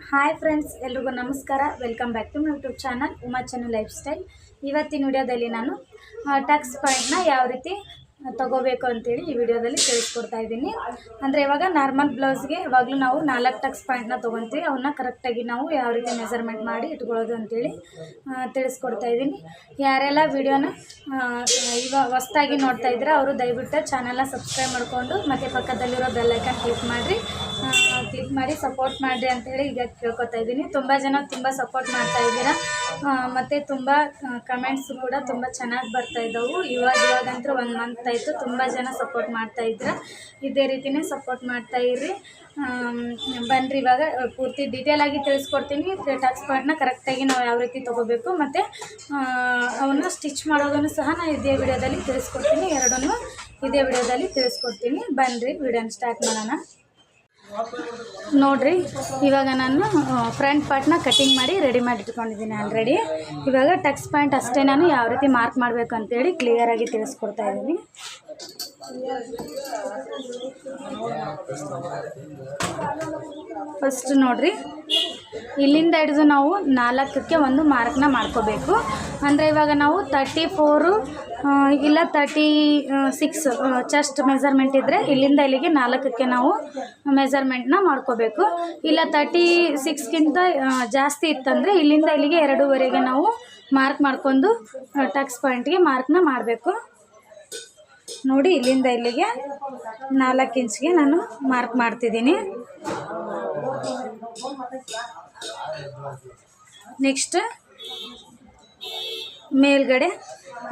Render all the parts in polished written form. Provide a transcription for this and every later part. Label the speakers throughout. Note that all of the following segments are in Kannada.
Speaker 1: ಹಾಯ್ ಫ್ರೆಂಡ್ಸ್, ಎಲ್ರಿಗೂ ನಮಸ್ಕಾರ. Welcome back to my YouTube channel Uma channel lifestyle. ಇವತ್ತಿನ ವಿಡಿಯೋದಲ್ಲಿ ನಾನು ಟಕ್ಸ್ ಪಾಯಿಂಟ್ನ ಯಾವ ರೀತಿ ತಗೋಬೇಕು ಅಂತೇಳಿ ಈ ವಿಡಿಯೋದಲ್ಲಿ ತಿಳಿಸ್ಕೊಡ್ತಾ ಇದ್ದೀನಿ. ಅಂದರೆ ಇವಾಗ ನಾರ್ಮಲ್ ಬ್ಲೌಸ್ಗೆ ಇವಾಗಲೂ ನಾವು 4 ಟಕ್ಸ್ ಪಾಯಿಂಟ್ನ ತೊಗೊತೀವಿ. ಅವನ್ನ ಕರೆಕ್ಟಾಗಿ ನಾವು ಯಾವ ರೀತಿ ಮೆಜರ್ಮೆಂಟ್ ಮಾಡಿ ಇಟ್ಕೊಳ್ಳೋದು ಅಂತೇಳಿ ತಿಳಿಸ್ಕೊಡ್ತಾ ಇದ್ದೀನಿ. ಯಾರೆಲ್ಲ ವಿಡಿಯೋನ ಇವಾಗ ಹೊಸ್ದಾಗಿ ನೋಡ್ತಾ ಇದ್ರೆ ಅವರು ದಯವಿಟ್ಟು ಚಾನಲ್ನ ಸಬ್ಸ್ಕ್ರೈಬ್ ಮಾಡಿಕೊಂಡು ಮತ್ತು ಪಕ್ಕದಲ್ಲಿರೋ ಬೆಲ್ಲೈಕನ್ ಕ್ಲಿಕ್ ಮಾಡಿ ಸಪೋರ್ಟ್ ಮಾಡಿರಿ ಅಂತೇಳಿ ಈಗ ಕೇಳ್ಕೊತಾ ಇದ್ದೀನಿ. ತುಂಬ ಜನ ತುಂಬ ಸಪೋರ್ಟ್ ಮಾಡ್ತಾ ಇದ್ದೀರಾ ಮತ್ತು ತುಂಬ ಕಮೆಂಟ್ಸ್ ಕೂಡ ತುಂಬ ಚೆನ್ನಾಗಿ ಬರ್ತಾ ಇದ್ದವು. ಇವಾಗಂತೂ 1 ಮಂತ್ ಆಯಿತು. ತುಂಬ ಜನ ಸಪೋರ್ಟ್ ಮಾಡ್ತಾ ಇದ್ದೀರಾ. ಇದೇ ರೀತಿಯೇ ಸಪೋರ್ಟ್ ಮಾಡ್ತಾ ಇರ್ರಿ. ಬನ್ನಿರಿ, ಇವಾಗ ಪೂರ್ತಿ ಡೀಟೇಲಾಗಿ ತಿಳಿಸ್ಕೊಡ್ತೀನಿ. ಟಕ್ಸ್ ಪಾಯಿಂಟ್ನ ಕರೆಕ್ಟಾಗಿ ನಾವು ಯಾವ ರೀತಿ ತೊಗೋಬೇಕು ಮತ್ತು ಅವನ್ನ ಸ್ಟಿಚ್ ಮಾಡೋದನ್ನು ಸಹ ನಾನು ಇದೇ ವಿಡಿಯೋದಲ್ಲಿ ತಿಳಿಸ್ಕೊಡ್ತೀನಿ. ಎರಡನ್ನೂ ಇದೇ ವಿಡಿಯೋದಲ್ಲಿ ತಿಳಿಸ್ಕೊಡ್ತೀನಿ. ಬನ್ನಿರಿ, ವಿಡಿಯೋನ ಸ್ಟಾರ್ಟ್ ಮಾಡೋಣ. ನೋಡಿರಿ, ಇವಾಗ ನಾನು ಫ್ರಂಟ್ ಪಾರ್ಟ್ನ ಕಟ್ಟಿಂಗ್ ಮಾಡಿ ರೆಡಿ ಮಾಡಿ ಇಟ್ಕೊಂಡಿದ್ದೀನಿ ಆಲ್ರೆಡಿ. ಇವಾಗ ಟಕ್ಸ್ ಪಾಯಿಂಟ್ ಅಷ್ಟೇ ನಾನು ಯಾವ ರೀತಿ ಮಾರ್ಕ್ ಮಾಡಬೇಕು ಅಂತೇಳಿ ಕ್ಲಿಯರಾಗಿ ತಿಳಿಸ್ಕೊಡ್ತಾ ಇದ್ದೀನಿ. ಫಸ್ಟ್ ನೋಡಿರಿ, ಇಲ್ಲಿಂದ ಹಿಡಿದು ನಾವು 4ಕ್ಕೆ ಒಂದು ಮಾರ್ಕ್ನ ಮಾಡ್ಕೋಬೇಕು. ಅಂದರೆ ಇವಾಗ ನಾವು 34 ಇಲ್ಲ 36 ಚೆಸ್ಟ್ ಮೆಜರ್ಮೆಂಟ್ ಇದ್ದರೆ ಇಲ್ಲಿಂದ ಇಲ್ಲಿಗೆ 4ಕ್ಕೆ ನಾವು ಮೆಜರ್ಮೆಂಟ್ನ ಮಾಡ್ಕೋಬೇಕು. ಇಲ್ಲ 36ಗಿಂತ ಜಾಸ್ತಿ ಇತ್ತಂದರೆ ಇಲ್ಲಿಂದ ಇಲ್ಲಿಗೆ 2ವರೆಗೆ ನಾವು ಮಾರ್ಕ್ ಮಾಡ್ಕೊಂಡು ಟಕ್ಸ್ ಪಾಯಿಂಟ್ಗೆ ಮಾರ್ಕ್ನ ಮಾಡಬೇಕು. ನೋಡಿ, ಇಲ್ಲಿಂದ ಇಲ್ಲಿಗೆ 4 ಇಂಚ್ಗೆ ನಾನು ಮಾರ್ಕ್ ಮಾಡ್ತಿದ್ದೀನಿ. ನೆಕ್ಸ್ಟ್ ಮೇಲ್ಗಡೆ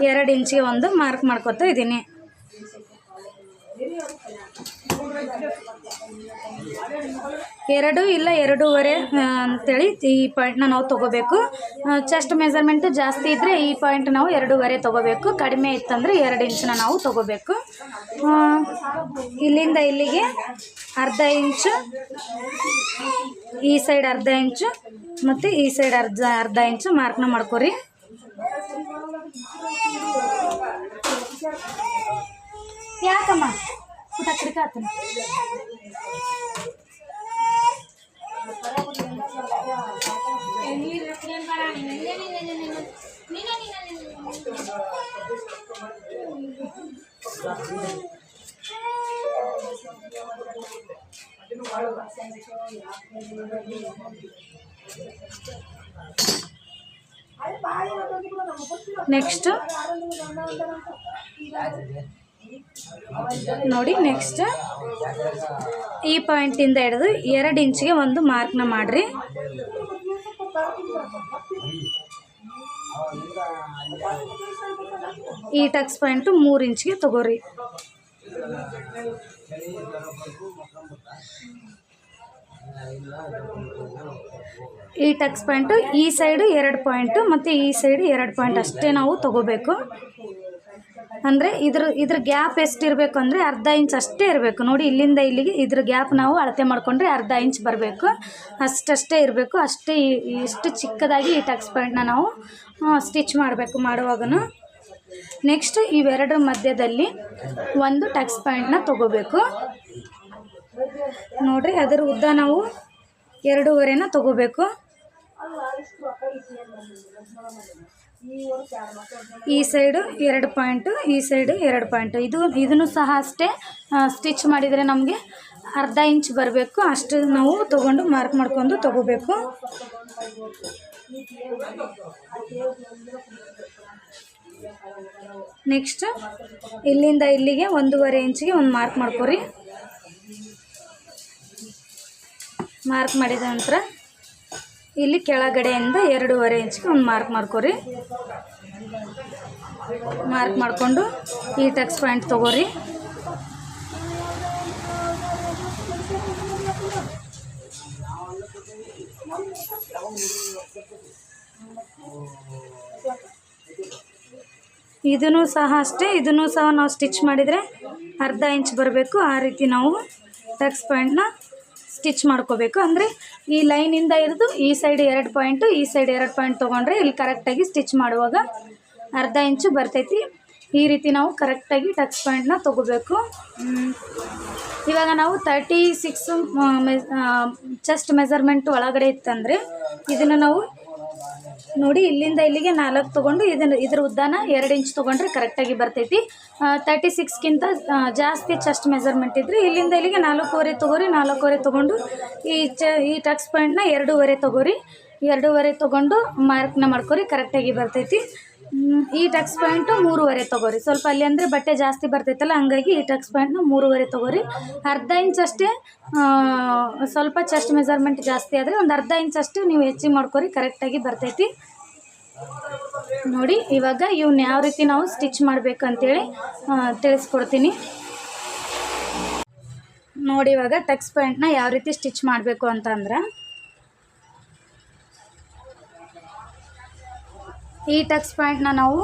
Speaker 1: 2 ಇಂಚಿಗೆ ಒಂದು ಮಾರ್ಕ್ ಮಾಡ್ಕೊತಾ ಇದ್ದೀನಿ. ಎರಡು ಇಲ್ಲ 2.5 ಅಂತೇಳಿ ಈ ಪಾಯಿಂಟ್ನ ನಾವು ತೊಗೋಬೇಕು. ಚೆಸ್ಟ್ ಮೆಜರ್ಮೆಂಟು ಜಾಸ್ತಿ ಇದ್ದರೆ ಈ ಪಾಯಿಂಟ್ ನಾವು 2.5 ತೊಗೋಬೇಕು. ಕಡಿಮೆ ಇತ್ತಂದರೆ 2 ಇಂಚನ್ನ ನಾವು ತೊಗೋಬೇಕು. ಇಲ್ಲಿಂದ ಇಲ್ಲಿಗೆ ಅರ್ಧ ಇಂಚು, ಈ ಸೈಡ್ ಅರ್ಧ ಇಂಚು ಮತ್ತು ಈ ಸೈಡ್ ಅರ್ಧ ಇಂಚು ಮಾರ್ಕ್ನ ಮಾಡ್ಕೊರಿ. ಯಾಕಮ್ಮ ಊಟ ಕಡಿಕೆ ಆತನ ನೆಕ್ಸ್ಟ್ ನೋಡಿ, ನೆಕ್ಸ್ಟ್ ಈ ಪಾಯಿಂಟಿಂದ ಹಿಡಿದು 2 ಇಂಚಿಗೆ ಒಂದು ಮಾರ್ಕ್ನ ಮಾಡಿರಿ. ಈ ಟಕ್ಸ್ ಪಾಯಿಂಟು 3 ಇಂಚಿಗೆ ತಗೋರಿ. ಈ ಟಕ್ಸ್ ಪಾಯಿಂಟು ಈ ಸೈಡು 2 ಪಾಯಿಂಟು ಮತ್ತು ಈ ಸೈಡು 2 ಪಾಯಿಂಟ್ ಅಷ್ಟೇ ನಾವು ತಗೋಬೇಕು. ಅಂದರೆ ಇದ್ರ ಗ್ಯಾಪ್ ಎಷ್ಟಿರಬೇಕು ಅಂದರೆ ಅರ್ಧ ಇಂಚ್ ಅಷ್ಟೇ ಇರಬೇಕು. ನೋಡಿ, ಇಲ್ಲಿಂದ ಇಲ್ಲಿಗೆ ಇದ್ರ ಗ್ಯಾಪ್ ನಾವು ಅಳತೆ ಮಾಡಿಕೊಂಡ್ರೆ ಅರ್ಧ ಇಂಚ್ ಬರಬೇಕು. ಅಷ್ಟೇ ಇರಬೇಕು. ಇಷ್ಟು ಚಿಕ್ಕದಾಗಿ ಈ ಟಕ್ಸ್ ಪಾಯಿಂಟ್ನ ನಾವು ಸ್ಟಿಚ್ ಮಾಡಬೇಕು ಮಾಡುವಾಗನು. ನೆಕ್ಸ್ಟ್ ಇವೆರಡರ ಮಧ್ಯದಲ್ಲಿ ಒಂದು ಟಕ್ಸ್ ಪಾಯಿಂಟ್ನ ತೊಗೋಬೇಕು. ನೋಡಿರಿ, ಅದರ ಉದ್ದ ನಾವು 2.5ನ ತೊಗೋಬೇಕು. ಈ ಸೈಡು 2 ಪಾಯಿಂಟು, ಈ ಸೈಡು 2 ಪಾಯಿಂಟು. ಇದನ್ನು ಸಹ ಅಷ್ಟೇ ಸ್ಟಿಚ್ ಮಾಡಿದರೆ ನಮಗೆ ಅರ್ಧ ಇಂಚ್ ಬರಬೇಕು. ಅಷ್ಟು ನಾವು ತೊಗೊಂಡು ಮಾರ್ಕ್ ಮಾಡ್ಕೊಂಡು ತೊಗೋಬೇಕು. ನೆಕ್ಸ್ಟ್ ಇಲ್ಲಿಂದ ಇಲ್ಲಿಗೆ 1.5 ಇಂಚಿಗೆ ಒಂದು ಮಾರ್ಕ್ ಮಾಡ್ಕೊರಿ. ಮಾರ್ಕ್ ಮಾಡಿದ ನಂತರ ಇಲ್ಲಿ ಕೆಳಗಡೆಯಿಂದ 2.5 ಇಂಚಿಗೆ ಒಂದು ಮಾರ್ಕ್ ಮಾಡ್ಕೊರಿ. ಮಾರ್ಕ್ ಮಾಡಿಕೊಂಡು ಈ ಟಕ್ಸ್ ಪಾಯಿಂಟ್ ತೊಗೋರಿ. ಇದನ್ನು ಸಹ ಅಷ್ಟೇ, ಇದನ್ನು ಸಹ ನಾವು ಸ್ಟಿಚ್ ಮಾಡಿದರೆ ಅರ್ಧ ಇಂಚ್ ಬರಬೇಕು. ಆ ರೀತಿ ನಾವು ಟಕ್ಸ್ ಪಾಯಿಂಟ್ನ ಸ್ಟಿಚ್ ಮಾಡ್ಕೋಬೇಕು. ಅಂದರೆ ಈ ಲೈನಿಂದ ಹಿಡಿದು ಈ ಸೈಡ್ 2 ಪಾಯಿಂಟು, ಈ ಸೈಡ್ 2 ಪಾಯಿಂಟ್ ತೊಗೊಂಡ್ರೆ ಇಲ್ಲಿ ಕರೆಕ್ಟಾಗಿ ಸ್ಟಿಚ್ ಮಾಡುವಾಗ ಅರ್ಧ ಇಂಚು ಬರ್ತೈತಿ. ಈ ರೀತಿ ನಾವು ಕರೆಕ್ಟಾಗಿ ಟಕ್ಸ್ ಪಾಯಿಂಟ್ನ ತೊಗೋಬೇಕು. ಇವಾಗ ನಾವು 36 ಚೆಸ್ಟ್ ಮೆಜರ್ಮೆಂಟ್ ಒಳಗಡೆ ಇತ್ತಂದರೆ ಇದನ್ನು ನಾವು ನೋಡಿ ಇಲ್ಲಿಂದ ಇಲ್ಲಿಗೆ 4 ತೊಗೊಂಡು ಇದ್ರ ಉದ್ದಾನ 2 ಇಂಚ್ ತೊಗೊಂಡ್ರೆ ಕರೆಕ್ಟಾಗಿ ಬರ್ತೈತಿ. 36ಕ್ಕಿಂತ ಜಾಸ್ತಿ ಚೆಸ್ಟ್ ಮೆಜರ್ಮೆಂಟ್ ಇದ್ದರೆ ಇಲ್ಲಿಂದ ಇಲ್ಲಿಗೆ 4.25 ತೊಗೋರಿ. 4.25 ತೊಗೊಂಡು ಈ ಟಕ್ಸ್ ಪಾಯಿಂಟ್ನ 2.25 ತೊಗೋರಿ. 2.25 ತೊಗೊಂಡು ಮಾರ್ಕ್ನ ಮಾಡ್ಕೊರಿ, ಕರೆಕ್ಟಾಗಿ ಬರ್ತೈತಿ. ಈ ಟಕ್ಸ್ ಪಾಯಿಂಟು 3.25 ತೊಗೋರಿ. ಸ್ವಲ್ಪ ಅಲ್ಲಿ ಅಂದರೆ ಬಟ್ಟೆ ಜಾಸ್ತಿ ಬರ್ತೈತಲ್ಲ, ಹಂಗಾಗಿ ಈ ಟಕ್ಸ್ ಪಾಯಿಂಟ್ನ 3.25 ತೊಗೋರಿ. ಅರ್ಧ ಇಂಚ್ ಅಷ್ಟೇ, ಸ್ವಲ್ಪ ಚೆಸ್ಟ್ ಮೆಜರ್ಮೆಂಟ್ ಜಾಸ್ತಿ ಆದರೆ ಒಂದು ಅರ್ಧ ಇಂಚ್ ಅಷ್ಟೇ ನೀವು ಹೆಚ್ಚಿಗೆ ಮಾಡ್ಕೊರಿ, ಕರೆಕ್ಟಾಗಿ ಬರ್ತೈತಿ. ನೋಡಿ ಇವಾಗ ಇವ್ನ ಯಾವ ರೀತಿ ನಾವು ಸ್ಟಿಚ್ ಮಾಡಬೇಕು ಅಂತೇಳಿ ತಿಳಿಸ್ಕೊಡ್ತೀನಿ. ನೋಡಿ ಇವಾಗ ಟಕ್ಸ್ ಪಾಯಿಂಟ್ನ ಯಾವ ರೀತಿ ಸ್ಟಿಚ್ ಮಾಡಬೇಕು ಅಂತಂದ್ರೆ, ಈ ಟಕ್ಸ್ ಪಾಯಿಂಟ್ನ ನಾವು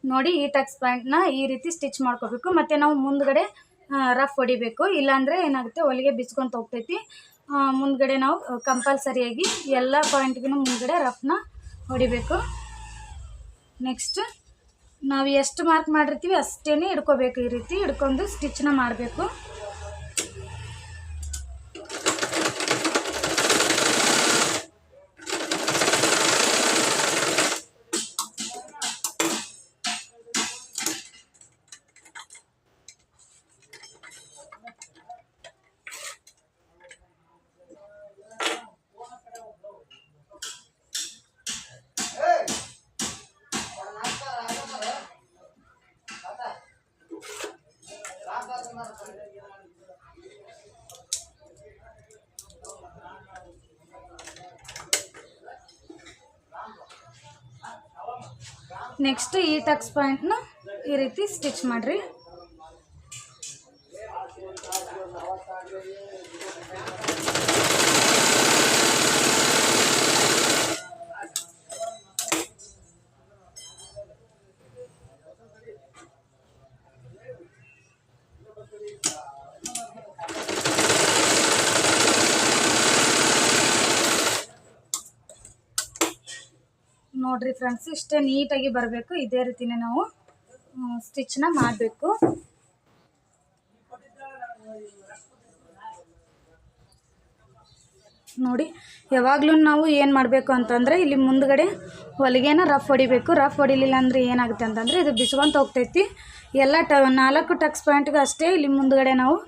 Speaker 1: ನೋಡಿ ಈ ಟಕ್ಸ್ ಪಾಯಿಂಟ್ನ ಈ ರೀತಿ ಸ್ಟಿಚ್ ಮಾಡ್ಕೋಬೇಕು. ಮತ್ತು ನಾವು ಮುಂದ್ಗಡೆ ರಫ್ ಹೊಡಿಬೇಕು, ಇಲ್ಲಾಂದರೆ ಏನಾಗುತ್ತೆ ಹೊಲಿಗೆ ಬಿಚ್ಕೊಂತ ಹೋಗ್ತೈತಿ. ಮುಂದ್ಗಡೆ ನಾವು ಕಂಪಲ್ಸರಿಯಾಗಿ ಎಲ್ಲ ಪಾಯಿಂಟ್ಗೂ ಮುಂದ್ಗಡೆ ರಫ್ನ ಹೊಡಿಬೇಕು. ನೆಕ್ಸ್ಟ್ ನಾವು ಎಷ್ಟು ಮಾರ್ಕ್ ಮಾಡಿರ್ತೀವಿ ಅಷ್ಟೇ ಹಿಡ್ಕೋಬೇಕು. ಈ ರೀತಿ ಹಿಡ್ಕೊಂಡು ಸ್ಟಿಚ್ನ ಮಾಡಬೇಕು. ನೆಕ್ಸ್ಟ್ ಈ ಟಕ್ಸ್ ಪಾಯಿಂಟ್ನ ಈ ರೀತಿ ಸ್ಟಿಚ್ ಮಾಡಿರಿ. ನೋಡ್ರಿ ಫ್ರೆಂಡ್ಸ್, ಇಷ್ಟೇ ನೀಟಾಗಿ ಬರಬೇಕು. ಇದೇ ರೀತಿನೇ ನಾವು ಸ್ಟಿಚ್ನ ಮಾಡಬೇಕು. ನೋಡಿ ಯಾವಾಗಲೂ ನಾವು ಏನು ಮಾಡಬೇಕು ಅಂತಂದರೆ ಇಲ್ಲಿ ಮುಂದ್ಗಡೆ ಹೊಲಿಗೆನ ರಫ್ ಹೊಡಿಬೇಕು. ರಫ್ ಹೊಡಿಲಿಲ್ಲ ಅಂದರೆ ಏನಾಗುತ್ತೆ ಅಂತಂದರೆ ಇದು ಬಿಚ್ಕೊಂತ ಹೋಗ್ತೈತಿ. ಎಲ್ಲ 4 ಟಕ್ಸ್ ಪಾಯಿಂಟ್ಗೆ ಅಷ್ಟೇ ಇಲ್ಲಿ ಮುಂದ್ಗಡೆ ನಾವು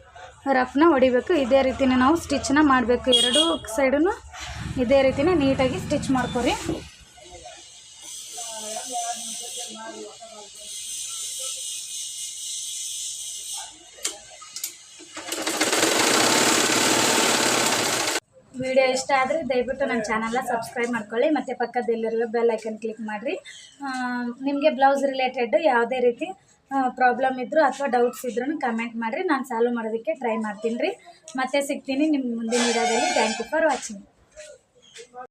Speaker 1: ರಫ್ನ ಹೊಡಿಬೇಕು. ಇದೇ ರೀತಿನೇ ನಾವು ಸ್ಟಿಚ್ನ ಮಾಡಬೇಕು. 2 ಸೈಡೂ ಇದೇ ರೀತಿನೇ ನೀಟಾಗಿ ಸ್ಟಿಚ್ ಮಾಡ್ಕೊರಿ. ವಿಡಿಯೋ ಇಷ್ಟ ಆದರೆ ದಯವಿಟ್ಟು ನನ್ನ ಚಾನಲ್ನ ಸಬ್ಸ್ಕ್ರೈಬ್ ಮಾಡ್ಕೊಳ್ಳಿ, ಮತ್ತು ಪಕ್ಕದಲ್ಲಿರುವ ಬೆಲ್ ಐಕನ್ ಕ್ಲಿಕ್ ಮಾಡಿರಿ. ನಿಮಗೆ ಬ್ಲೌಸ್ ರಿಲೇಟೆಡ್ ಯಾವುದೇ ರೀತಿ ಪ್ರಾಬ್ಲಮ್ ಇದ್ದರೂ ಅಥವಾ ಡೌಟ್ಸ್ ಇದ್ರೂ ಕಮೆಂಟ್ ಮಾಡಿರಿ, ನಾನು ಸಾಲ್ವ್ ಮಾಡೋದಕ್ಕೆ ಟ್ರೈ ಮಾಡ್ತೀನಿ ರೀ. ಮತ್ತೆ ಸಿಗ್ತೀನಿ ನಿಮ್ಮ ಮುಂದಿನ ವಿಡಿಯೋದಲ್ಲಿ. Thank you for watching.